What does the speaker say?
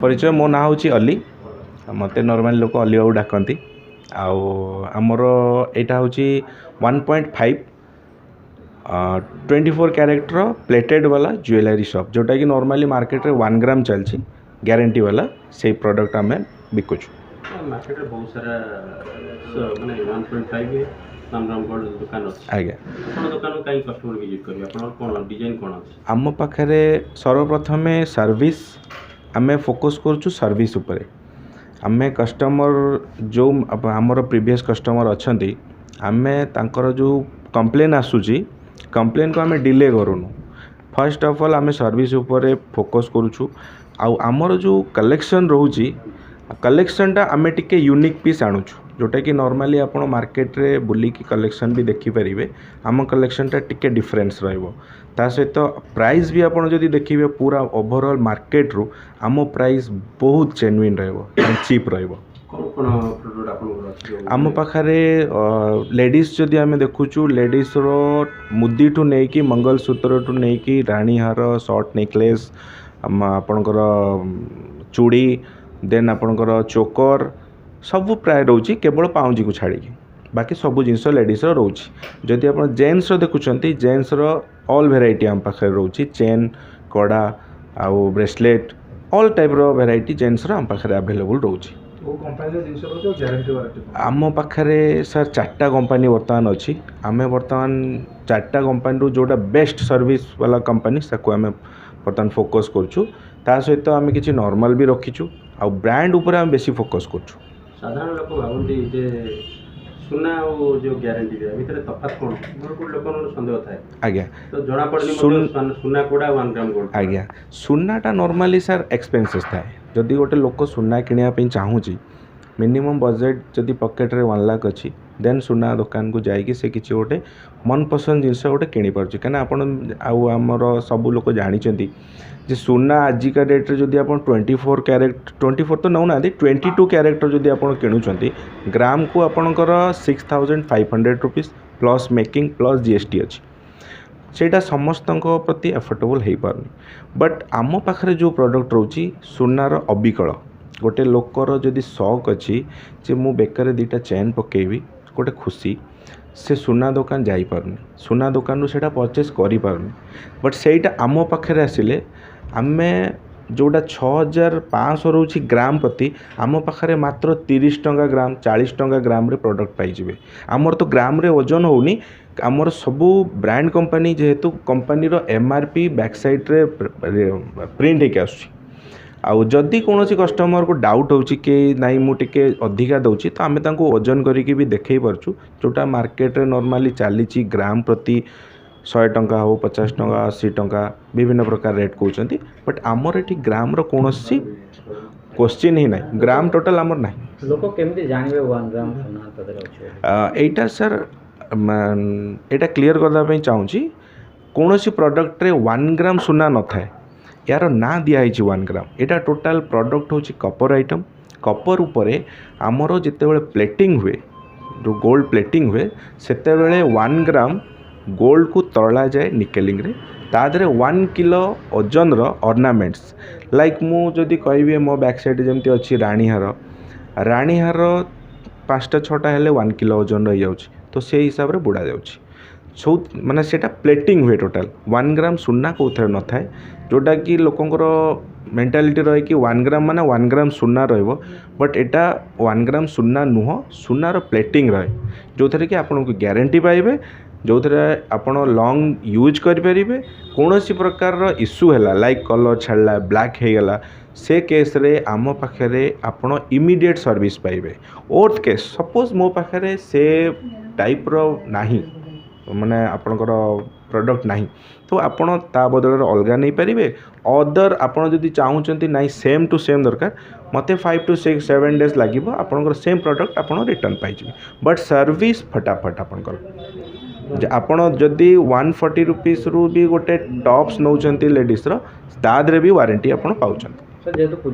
परिचय मो ना हूँ अली मत नॉर्मल लोक अली बाबू डाकती आमर यहाँ हूँ 1.5 24 कैरेक्टर प्लेटेड वाला ज्वेलरी शॉप जोटा कि नॉर्मली मार्केट रे 1 ग्राम चलची गारंटी वाला से प्रोडक्ट आम बिकुचु मार्केट रे बहुत सारा माने 1.5 नाम दुकान अछि आज्ञा अपन दुकान काई कस्टमर विजिट करियो अपन कोन डिजाइन कोन अछि आम पाखरे सर्वप्रथम सर्विस आमे फोकस करछु सर्विस उपरे आमे कस्टमर जो आमर प्रीवियस कस्टमर अच्छी आमे तांकर जो कंप्लेन आसूची कंप्लेन को आमे डिले करूनु फर्स्ट ऑफ ऑल आमे सर्विस उपरे फोकस करूछु आउ आमर जो कलेक्शन रोची कलेक्शन टा आमे टिके यूनिक पीस आणुछु जोटा कि नॉर्मली आपण मार्केट रे बुली की कलेक्शन भी देखि परिबे आम कलेक्शन टा टिके डिफरेंस रहइबो ता सहित प्राइस भी आपण जदी देखिबे पूरा ओवरऑल मार्केट रू आम प्राइस बहुत जेन्युइन रहइबो एंड चीप रहइबो आम पाखरे लेडीज जदि आमे देखुछु लेडीज रो मुदी टू नै कि मंगलसूत्र टू नै कि रानी हार शॉर्ट नेकलेस आपणकर चूड़ी देन आपणकर चोकर सबू प्राय रोची केवल पाउंजी को छाड़ी बाकी सबू जिनस लेडीज रोची जदि आप जेन्स देखुंत जेन्स ऑल वेराइटी आम पाखे रोची चेन कड़ा आउ ब्रेसलेट ऑल टाइप रो वेराइटी जेन्स आम पाखे अवेलेबल रोची आम पाखे सर 4टा कंपनी बर्तमान अच्छी आम बर्तमान 4टा कंपनी जोटा बेस्ट सर्विस वाला कंपनी साको आम बर्तमान फोकस करछु ता सहित आम किसी नॉर्मल भी रखीचु आ ब्रांड ऊपर आम बेसी फोकस करछु साधारण लोक भावती जे सुना और जो गारंटी दिया भितर तफात कोन बहुत लोक संदेह थाए आज्ञा तो जणा पड़नी सुना कोडा 1 ग्राम गोल्ड आज्ञा सुनाटा नॉर्मली सर एक्सपेंसेस थाए जदि गोटे लोक सुना किनिया पे चाहूची मिनिमम बजेट जदि पॉकेट रे 1 लाख अच्छी देन सुना दुकान को जाइए से किसी गोटे मन पसंद जिनस गोटे किनी पार्छ कहीं आपण आमर सब लोक जानी जे सुना आजिका डेट रे जदि आपण 24 कैरेट 24 तो नौ ना 22 कैरेक्टर जदि आपण किणुचंती ग्राम को आपणकर 6500 rupees plus making plus GST अच्छी सेटा समस्त प्रति एफोर्डेबल हो पारनी बट आम पाखरे जो प्रोडक्ट रोची सुनार अबिकल गोटे लोकर जदि शौक अच्छी जे मु बेकर 2टा चेन पकेबी गोटे खुशी से सुना दुकान जाई पारनी सुना दुकान से परचेस करि पारनी बट सेटा आम पाखरे आसिले आमे जोड़ा 6500 रोची ग्राम प्रति आम पाखरे मात्र 30 टंका ग्राम 40 टंका ग्राम रे प्रोडक्ट पाइजिबे आमर तो ग्राम रे वजन होनी आमर सबू ब्रांड कंपनी जेहेतु कंपनी रो एमआरपी बैक साइड रे प्रिंट होके आसुची आउ जदि कौन कस्टमर को डाउट होची कि नाई मु टिके अधिका दउची तो आमे तांको वजन करिके भी देखै परछु जोटा मार्केट रे नॉर्मली चलीची ग्राम प्रति 100 टंका हो 50 टंका 80 टंका विभिन्न प्रकार रेट कहते बट आमर ये ग्राम रो कौनसी क्वेश्चन ही ना ग्राम टोटल आमर ना लोक केमती जानबे 1 ग्राम सोना तदर अछि एटा सर एटा क्लियर करदा चाहूँगी कौनसी प्रोडक्ट रे 1 ग्राम सुना न थाए यार ना दिखाई 1 ग्राम एटा टोटाल प्रोडक्ट होची कपर आइटम कपर उपरे आमर जिते प्लेटिंग हुए जो गोल्ड प्लेटिंग हुए सेते बेले 1 ग्राम गोल्ड को तला जाए निकेलिंग रे तादरे 1 किलो ओजन रो ऑर्नामेंट्स लाइक मु जदि कहबी मो बैक साइड जमती अच्छी रानी हार 5टा 6टा हेले 1 किलो ओजन रही जाउची तो से हिसाब रे बुड़ा जाउची सो माने सेटा प्लेटिंग हुए टोटाल 1 ग्राम सुना कोथरे न थाए जोटा कि लोकंकर मेंटालिटी रहे कि 1 ग्राम माने 1 ग्राम सुना रहिबो बट एटा 1 ग्राम सुना नुह सुनार प्लेटिंग रहे जो थे कि आपन को गारंटी पाइबे जो थे आपन लॉन्ग यूज करें कौन सी प्रकार इश्यू है लाइक कलर छाड़ा ब्लैक हो गला से केस रे आम पाखे आपन इमीडिएट सर्विस पाइबे ओर्थ केस सपोज मो पाखे से टाइप रो नाही माने आपनकर प्रोडक्ट नाही तो आपन ता बदल अलगा नहीं पारे अदर आपन जदि चाहूँगी ना सेम टू सेम दरकार मते 5 to 6 7 डेज लगे आपनकर सेम प्रोडक्ट आपन रिटर्न पाइबे बट सर्विस फटाफट आपनकर आपन जदि 140 रुपीस रू भी गोटे टॉप्स नौचंती लेडीज रो दादरे भी वारंटी आपन पाउचंती।